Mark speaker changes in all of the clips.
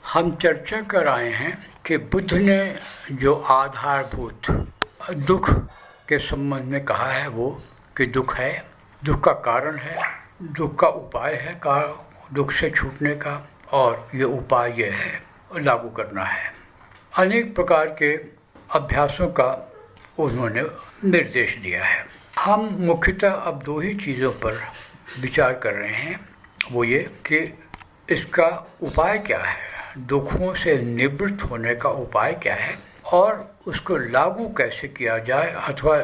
Speaker 1: हम चर्चा कर आए हैं कि बुद्ध ने जो आधारभूत दुख के संबंध में कहा है वो कि दुख है, दुख का कारण है, दुख का उपाय है दुख से छूटने का, और ये उपाय ये है लागू करना है। अनेक प्रकार के अभ्यासों का उन्होंने निर्देश दिया है। हम मुख्यतः अब दो ही चीज़ों पर विचार कर रहे हैं, वो ये कि इसका उपाय क्या है, दुखों से निवृत्त होने का उपाय क्या है, और उसको लागू कैसे किया जाए अथवा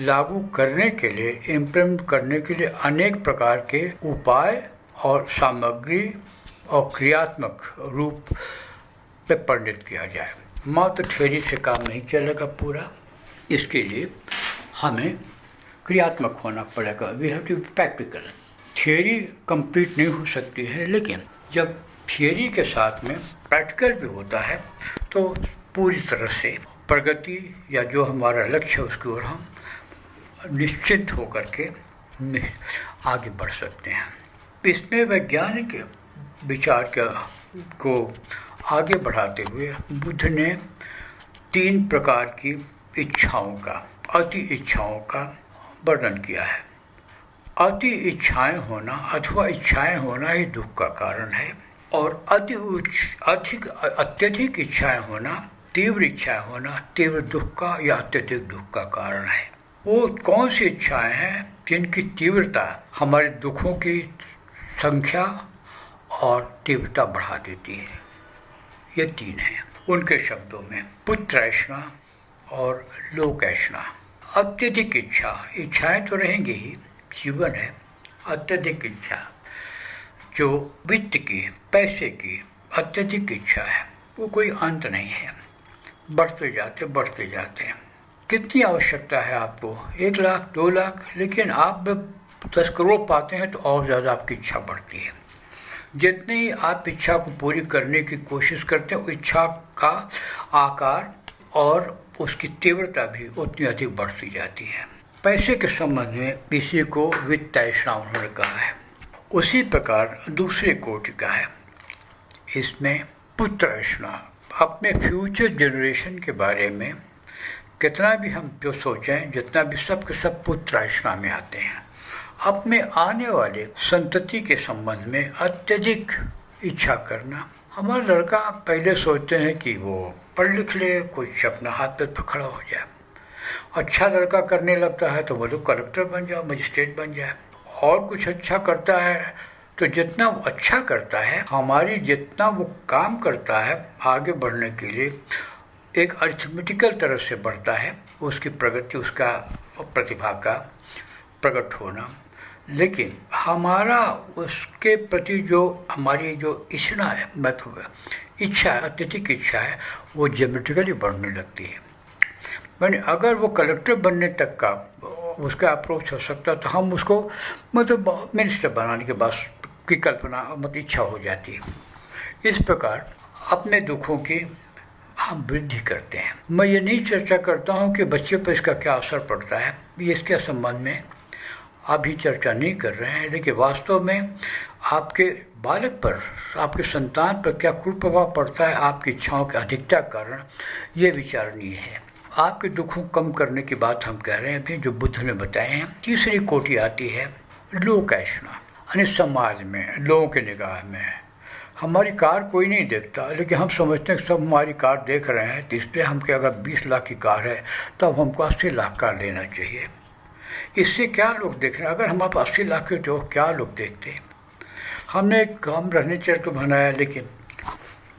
Speaker 1: लागू करने के लिए, इम्प्लीमेंट करने के लिए अनेक प्रकार के उपाय और सामग्री और क्रियात्मक रूप पे परिणित किया जाए। मात्र थ्योरी से काम नहीं चलेगा पूरा, इसके लिए हमें क्रियात्मक होना पड़ेगा। We have to be practical. Theory complete नहीं हो सकती है, लेकिन जब थ्योरी के साथ में प्रैक्टिकल भी होता है तो पूरी तरह से प्रगति या जो हमारा लक्ष्य है उसकी ओर हम निश्चित होकर के आगे बढ़ सकते हैं। इसमें वैज्ञानिक विचार को आगे बढ़ाते हुए बुद्ध ने 3 प्रकार की इच्छाओं का, अति इच्छाओं का वर्णन किया है। अति इच्छाएं होना अथवा इच्छाएं होना ही दुख का कारण है, और अत्यधिक इच्छाएं होना, तीव्र इच्छाएं होना तीव्र दुख का या अत्यधिक दुख का कारण है। वो कौन सी इच्छाएं हैं जिनकी तीव्रता हमारे दुखों की संख्या और तीव्रता बढ़ा देती है? ये 3 हैं। उनके शब्दों में पुत्रैषणा और लोकैषणा। अत्यधिक इच्छा, इच्छाएं तो रहेंगी ही, जीवन है। अत्यधिक इच्छा जो वित्त की, पैसे की अत्यधिक इच्छा है, वो कोई अंत नहीं है, बढ़ते जाते हैं। कितनी आवश्यकता है आपको? 1 लाख, 2 लाख, लेकिन आप 10 करोड़ पाते हैं तो और ज़्यादा आपकी इच्छा बढ़ती है। जितनी आप इच्छा को पूरी करने की कोशिश करते हैं, इच्छा का आकार और उसकी तीव्रता भी उतनी अधिक बढ़ती जाती है। पैसे के संबंध में इसी को वित्तैषणा उन्होंने कहा है। उसी प्रकार दूसरे कोटि का है, इसमें पुत्रैषणा। अपने फ्यूचर जनरेशन के बारे में कितना भी हम जो सोचें, जितना भी सब के सब पुत्रैषणा में आते हैं। अपने आने वाले संतति के संबंध में अत्यधिक इच्छा करना। हमारा लड़का पहले सोचते हैं कि वो पढ़ लिख ले, कुछ अपना हाथ पे पकड़ा हो जाए। अच्छा लड़का करने लगता है तो वो लोग कलेक्टर बन जाए, मजिस्ट्रेट बन जाए। और कुछ अच्छा करता है तो जितना वो अच्छा करता है, हमारी जितना वो काम करता है आगे बढ़ने के लिए, एक अरिथमेटिकल तरह से बढ़ता है उसकी प्रगति, उसका प्रतिभा का प्रकट होना। लेकिन हमारा उसके प्रति जो हमारी जो इच्छा है, मतलब इच्छा है, अत्यधिक इच्छा है, वो ज्योमेट्रिकली बढ़ने लगती है। मैंने अगर वो कलेक्टर बनने तक का उसका अप्रोच हो सकता तो हम उसको मतलब मिनिस्टर बनाने के बाद की कल्पना, मतलब इच्छा हो जाती है। इस प्रकार अपने दुखों की हम वृद्धि करते हैं। मैं ये नहीं चर्चा करता हूँ कि बच्चे पर इसका क्या असर पड़ता है, ये इसके संबंध में अभी चर्चा नहीं कर रहे हैं, लेकिन वास्तव में आपके बालक पर, आपके संतान पर क्या कुप्रभाव पड़ता है आपकी इच्छाओं की अधिकता के कारण, ये विचारणीय है। आपके दुखों कम करने की बात हम कह रहे हैं अभी, जो बुद्ध ने बताए हैं। तीसरी कोटि आती है लोकैषणा, यानी समाज में, लोगों के निगाह में। हमारी कार कोई नहीं देखता, लेकिन हम समझते हैं कि सब हमारी कार देख रहे हैं, तो इसलिए हम अगर 20 लाख की कार है तब हमको 80 लाख कार लेना चाहिए। इससे क्या लोग देख रहे हैं? अगर हमारे पास 80 लाख के तो क्या लोग देखते हैं? हमने एक कम रहने चल को बनाया, लेकिन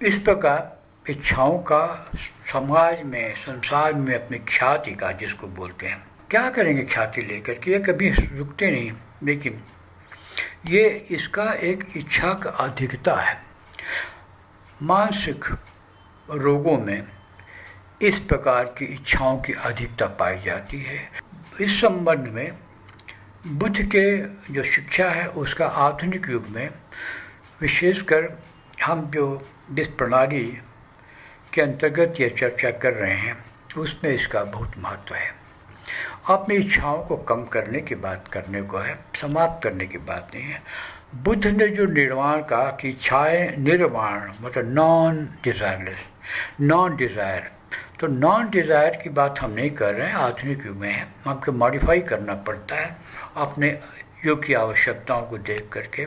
Speaker 1: इस प्रकार इच्छाओं का समाज में, संसार में अपनी ख्याति का, जिसको बोलते हैं, क्या करेंगे ख्याति लेकर के? ये कभी रुकते नहीं। लेकिन ये इसका एक इच्छा का अधिकता है। मानसिक रोगों में इस प्रकार की इच्छाओं की अधिकता पाई जाती है। इस संबंध में बुद्ध के जो शिक्षा है उसका आधुनिक युग में, विशेषकर हम जो जिस प्रणाली के अंतर्गत ये चर्चा कर रहे हैं उसमें इसका बहुत महत्व है। अपनी इच्छाओं को कम करने की बात करने को है, समाप्त करने की बात नहीं है। बुद्ध ने जो निर्वाण कहा कि इच्छाएं निर्वाण मतलब नॉन डिज़ायरलेस, नॉन डिज़ायर, तो नॉन डिज़ायर की बात हम नहीं कर रहे हैं, आधुनिक युग में है, हमको मॉडिफाई करना पड़ता है अपने युग की आवश्यकताओं को देख करके।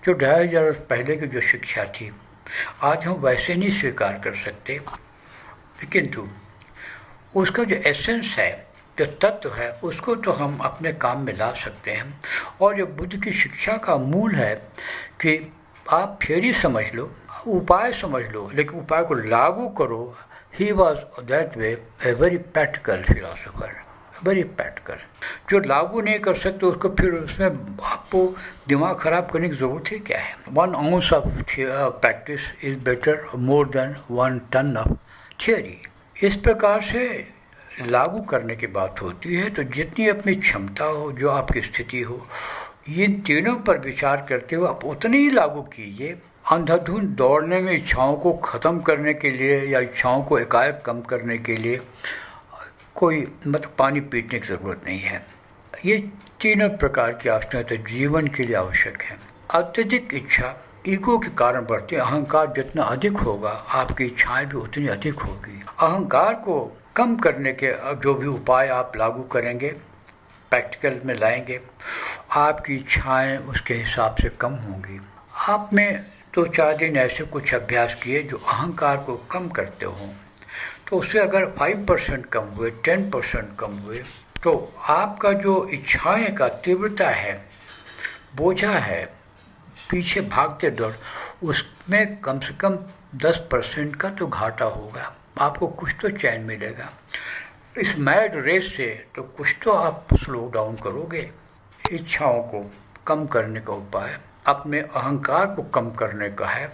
Speaker 1: जो 2500 वर्ष पहले की जो शिक्षा थी आज हम वैसे नहीं स्वीकार कर सकते, किंतु उसका जो एसेंस है, जो तत्व है, उसको तो हम अपने काम में ला सकते हैं। और जो बुद्ध की शिक्षा का मूल है कि आप थ्योरी समझ लो, उपाय समझ लो, लेकिन उपाय को लागू करो। He was that way a very practical philosopher, very practical. जो लागू नहीं कर सकते उसको फिर उसमें आपको दिमाग खराब करने की ज़रूरत है क्या है। 1 ounce of practice is better more than 1 ton of theory. इस प्रकार से लागू करने की बात होती है। तो जितनी अपनी क्षमता हो, जो आपकी स्थिति हो, इन तीनों पर विचार करते हुए आप उतनी ही लागू कीजिए। अंधाधुंध दौड़ने में इच्छाओं को ख़त्म करने के लिए या इच्छाओं को एकाएक कम करने के लिए कोई मतलब पानी पीने की ज़रूरत नहीं है। ये तीनों प्रकार की आवश्यकता जीवन के लिए आवश्यक है। अत्यधिक इच्छा ईगो के कारण बढ़ती है। अहंकार जितना अधिक होगा आपकी इच्छाएं भी उतनी अधिक होगी। अहंकार को कम करने के जो भी उपाय आप लागू करेंगे, प्रैक्टिकल में लाएंगे, आपकी इच्छाएं उसके हिसाब से कम होंगी। आपने 2-4 दिन ऐसे कुछ अभ्यास किए जो अहंकार को कम करते हों, तो उससे अगर 5% कम हुए, 10% कम हुए, तो आपका जो इच्छाएं का तीव्रता है, बोझा है, पीछे भागते दौड़, उसमें कम से कम 10% का तो घाटा होगा। आपको कुछ तो चैन मिलेगा। इस मैड रेस से तो कुछ तो आप स्लो डाउन करोगे। इच्छाओं को कम करने का उपाय अपने अहंकार को कम करने का है,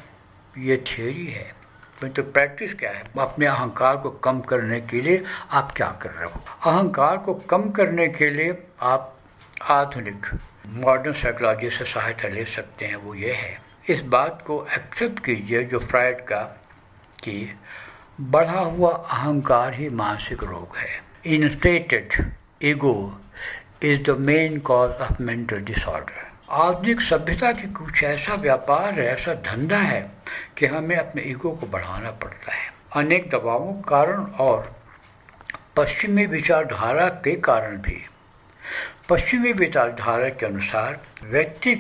Speaker 1: ये थियोरी है। तो प्रैक्टिस क्या है? अपने अहंकार को कम करने के लिए आप क्या कर रहे हो? अहंकार को कम करने के लिए आप आधुनिक मॉडर्न साइकोलॉजी से सहायता ले सकते हैं। वो ये है, इस बात को एक्सेप्ट कीजिए जो फ्रायड का, कि बढ़ा हुआ अहंकार ही मानसिक रोग है। Inflated ego is the main cause of mental disorder. आधुनिक सभ्यता की कुछ ऐसा व्यापार है, ऐसा धंधा है कि हमें अपने ईगो को बढ़ाना पड़ता है। अनेक दबावों के कारण और पश्चिमी विचारधारा के कारण भी। पश्चिमी विचारधारा के अनुसार व्यक्ति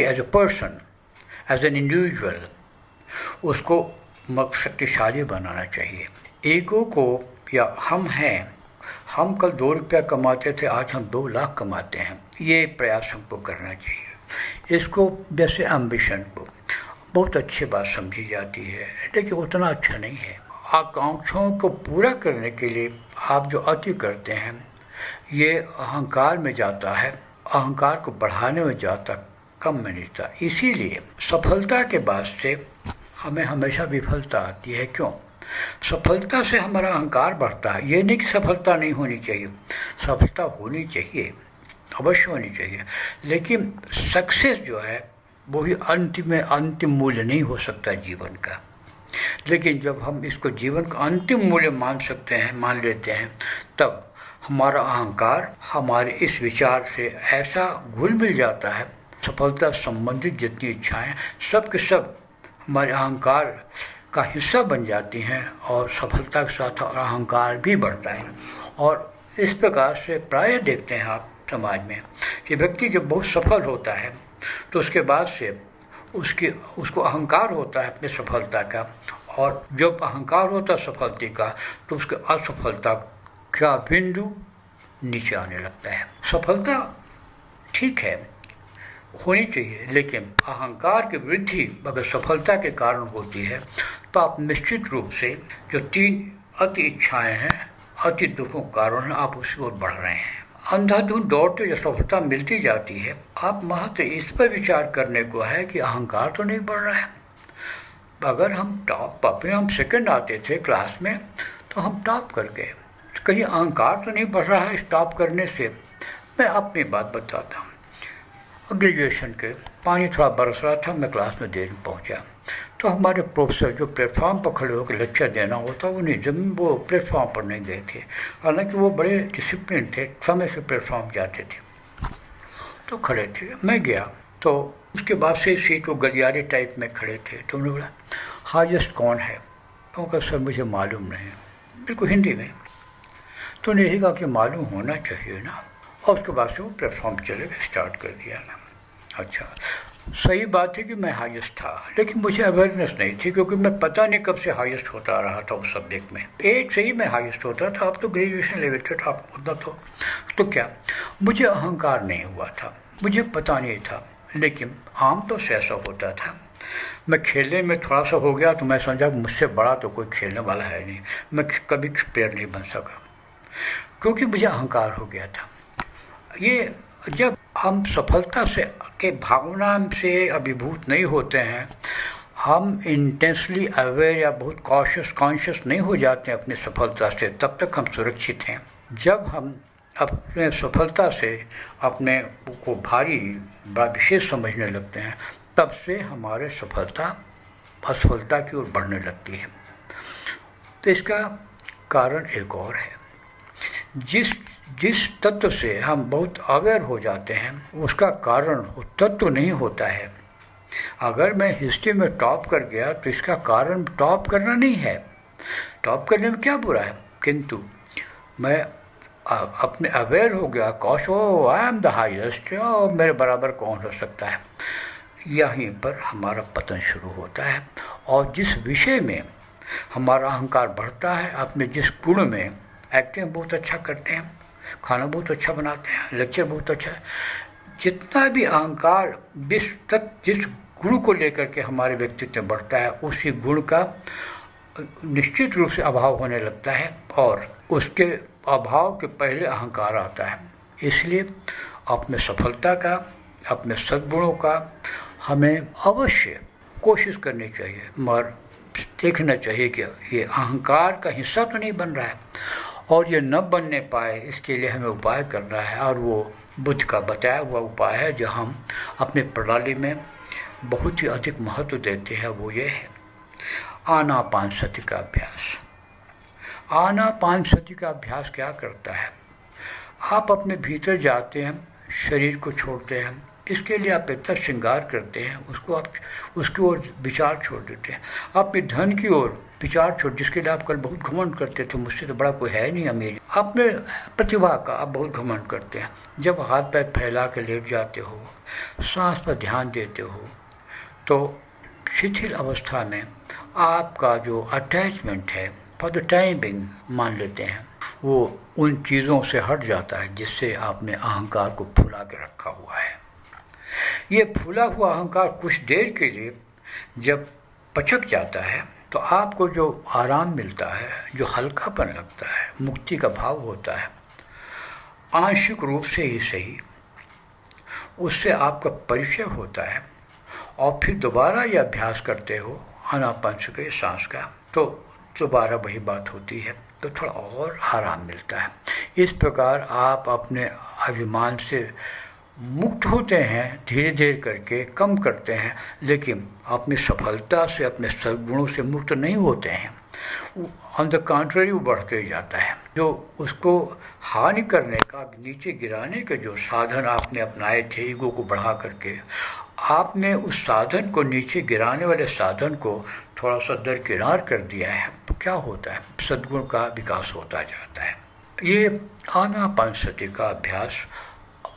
Speaker 1: as a person, as an individual, उसको शक्तिशाली बनाना चाहिए। ईगो को, या हम हैं, हम कल 2 रुपया कमाते थे, आज हम 2 लाख कमाते हैं, ये प्रयास हमको करना चाहिए। इसको जैसे एम्बिशन को बहुत अच्छी बात समझी जाती है, लेकिन उतना अच्छा नहीं है। आकांक्षाओं को पूरा करने के लिए आप जो अति करते हैं, ये अहंकार में जाता है, अहंकार को बढ़ाने में जाता, कम में नहीं जाता। इसीलिए सफलता के बाद से हमें हमेशा विफलता आती है। क्यों? सफलता से हमारा अहंकार बढ़ता है। ये नहीं कि सफलता नहीं होनी चाहिए, सफलता होनी चाहिए, अवश्य होनी चाहिए, लेकिन सक्सेस जो है वही अंतिम मूल्य नहीं हो सकता जीवन का। लेकिन जब हम इसको जीवन का अंतिम मूल्य मान सकते हैं, मान लेते हैं, तब हमारा अहंकार हमारे इस विचार से ऐसा घुल मिल जाता है, सफलता संबंधित जितनी इच्छाएं सब के सब हमारे अहंकार का हिस्सा बन जाती हैं, और सफलता के साथ अहंकार भी बढ़ता है। और इस प्रकार से प्रायः देखते हैं आप समाज में कि व्यक्ति जब बहुत सफल होता है तो उसके बाद से उसको अहंकार होता है अपनी सफलता का, और जब अहंकार होता है सफलता का तो उसके असफलता का बिंदु नीचे आने लगता है। सफलता ठीक है, होनी चाहिए, लेकिन अहंकार की वृद्धि अगर सफलता के कारण होती है तो आप निश्चित रूप से जो 3 अति इच्छाएं हैं, अति दुखों के कारण आप उसकी ओर बढ़ रहे हैं। अंधाधुंध दौड़ते जो सफलता मिलती जाती है, आप महत्व इस पर विचार करने को है कि अहंकार तो नहीं बढ़ रहा है। अगर हम हम सेकंड आते थे क्लास में तो हम टॉप कर गए, तो कहीं अहंकार तो नहीं बढ़ रहा है इस टॉप करने से। मैं अपनी बात बताता हूँ। ग्रेजुएशन के पानी थोड़ा बरस रहा था, मैं क्लास में देर में पहुँचा, तो हमारे प्रोफेसर जो प्लेटफॉर्म पर खड़े होकर लेक्चर देना होता वो नहीं, जब वो प्लेटफॉर्म पर नहीं गए थे, हालांकि वो बड़े डिसिप्लिन थे, समय से प्लेटफॉर्म जाते थे, तो खड़े थे। मैं गया तो उसके बाद से सीट वो गलियारे टाइप में खड़े थे, तो उन्होंने बोला हाईएस्ट कौन है? तो कहा सर मुझे मालूम नहीं, बिल्कुल हिंदी में। तो उन्हें यही कहा कि मालूम होना चाहिए ना, और उसके बाद से वो प्लेटफॉर्म चले गए, स्टार्ट कर दिया ना। अच्छा, सही बात है कि मैं हाईएस्ट था, लेकिन मुझे अवेयरनेस नहीं थी, क्योंकि मैं पता नहीं कब से हाईएस्ट होता रहा था उस सब्जेक्ट में। एक से ही मैं हाईएस्ट होता था, अब तो ग्रेजुएशन लेवल पे था उतना। तो क्या मुझे अहंकार नहीं हुआ था, मुझे पता नहीं था, लेकिन आमतौर से ऐसा होता था। मैं खेलने में थोड़ा सा हो गया तो मैं समझा मुझसे बड़ा तो कोई खेलने वाला है नहीं, मैं कभी प्लेयर नहीं बन सका, क्योंकि मुझे अहंकार हो गया था। ये जब हम सफलता से के भावना से अभिभूत नहीं होते हैं, हम इंटेंसली अवेयर या बहुत कॉन्शियस नहीं हो जाते हैं अपनी सफलता से, तब तक हम सुरक्षित हैं। जब हम अपने सफलता से अपने को भारी बड़ा विशेष समझने लगते हैं, तब से हमारे सफलता असफलता की ओर बढ़ने लगती है। तो इसका कारण एक और है, जिस तत्व से हम बहुत अवेयर हो जाते हैं, उसका कारण वो तत्व नहीं होता है। अगर मैं हिस्ट्री में टॉप कर गया तो इसका कारण टॉप करना नहीं है, टॉप करने में क्या बुरा है, किंतु मैं अपने अवेयर हो गया, cause oh I am the highest, मेरे बराबर कौन हो सकता है, यहीं पर हमारा पतन शुरू होता है। और जिस विषय में हमारा अहंकार बढ़ता है, अपने जिस गुण में, एक्टिंग बहुत अच्छा करते हैं, खाना बहुत अच्छा बनाते हैं, लेक्चर बहुत अच्छा है, जितना भी अहंकार जिस गुण को लेकर के हमारे व्यक्तित्व में बढ़ता है, उसी गुण का निश्चित रूप से अभाव होने लगता है, और उसके अभाव के पहले अहंकार आता है। इसलिए अपने सफलता का, अपने सद्गुणों का हमें अवश्य कोशिश करनी चाहिए, मगर देखना चाहिए कि ये अहंकार का हिस्सा तो नहीं बन रहा है, और ये न बनने पाए इसके लिए हमें उपाय करना है। और वो बुद्ध का बताया हुआ उपाय है जो हम अपने प्रणाली में बहुत ही अधिक महत्व देते हैं, वो ये है आनापानसति का अभ्यास। आनापानसति का अभ्यास क्या करता है? आप अपने भीतर जाते हैं, शरीर को छोड़ते हैं, इसके लिए आप इतना श्रृंगार करते हैं, उसको आप उसकी ओर विचार छोड़ देते हैं, अपने धन की ओर विचार छोड़, जिसके लिए आप कल बहुत घमंड करते थे, मुझसे तो बड़ा कोई है नहीं अमीर। अपने प्रतिभा का आप बहुत घमंड करते हैं। जब हाथ पैर फैला के लेट जाते हो, सांस पर ध्यान देते हो, तो शिथिल अवस्था में आपका जो अटैचमेंट है फॉर द टाइम बिंग मान लेते हैं, वो उन चीज़ों से हट जाता है जिससे आपने अहंकार को फुला के रखा हुआ है। ये फूला हुआ अहंकार कुछ देर के लिए जब पचक जाता है, तो आपको जो आराम मिलता है, जो हल्कापन लगता है, मुक्ति का भाव होता है, आंशिक रूप से ही सही, उससे आपका परिचय होता है। और फिर दोबारा ये अभ्यास करते हो आनापानसति सांस का, तो दोबारा वही बात होती है, तो थोड़ा और आराम मिलता है। इस प्रकार आप अपने अभिमान से मुक्त होते हैं, धीरे धीरे करके कम करते हैं, लेकिन अपनी सफलता से, अपने सद्गुणों से मुक्त नहीं होते हैं। ऑन द कॉन्ट्ररी वो बढ़ते ही जाता है। जो उसको हानि करने का, नीचे गिराने के जो साधन आपने अपनाए थे ईगो को बढ़ा करके, आपने उस साधन को, नीचे गिराने वाले साधन को थोड़ा सा दरकिनार कर दिया है, तो क्या होता है? सद्गुण का विकास होता जाता है। ये आनापानसति का अभ्यास,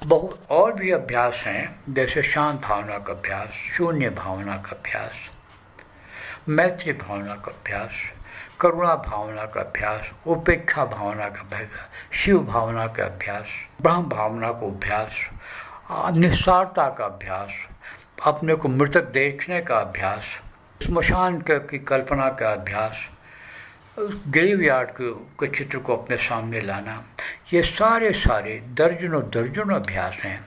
Speaker 1: बहुत और भी अभ्यास हैं, जैसे शांत भावना का अभ्यास, शून्य भावना का अभ्यास, मैत्री भावना का अभ्यास, करुणा भावना का अभ्यास, उपेक्षा भावना का अभ्यास, शिव भावना का अभ्यास, ब्रह्म भावना को अभ्यास, निस्सारता का अभ्यास, अपने को मृतक देखने का अभ्यास, स्मशान की कल्पना का अभ्यास, ग्रेवयार्ड के चित्र को अपने सामने लाना, ये सारे दर्जनों अभ्यास हैं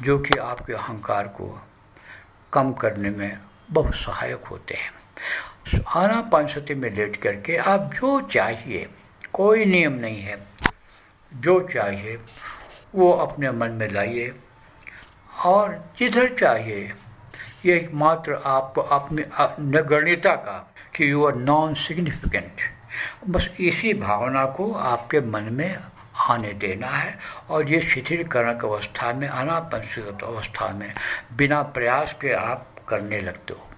Speaker 1: जो कि आपके अहंकार को कम करने में बहुत सहायक होते हैं। आनापानसति में लेट करके आप जो चाहिए, कोई नियम नहीं है, जो चाहिए वो अपने मन में लाइए, और जिधर चाहिए, ये एकमात्र आपको अपने नगण्यता का कि यू आर नॉन सिग्निफिकेंट, बस इसी भावना को आपके मन में आने देना है। और ये शिथिलीकरण अवस्था में, अनापंसकृत अवस्था में बिना प्रयास के आप करने लगते हो।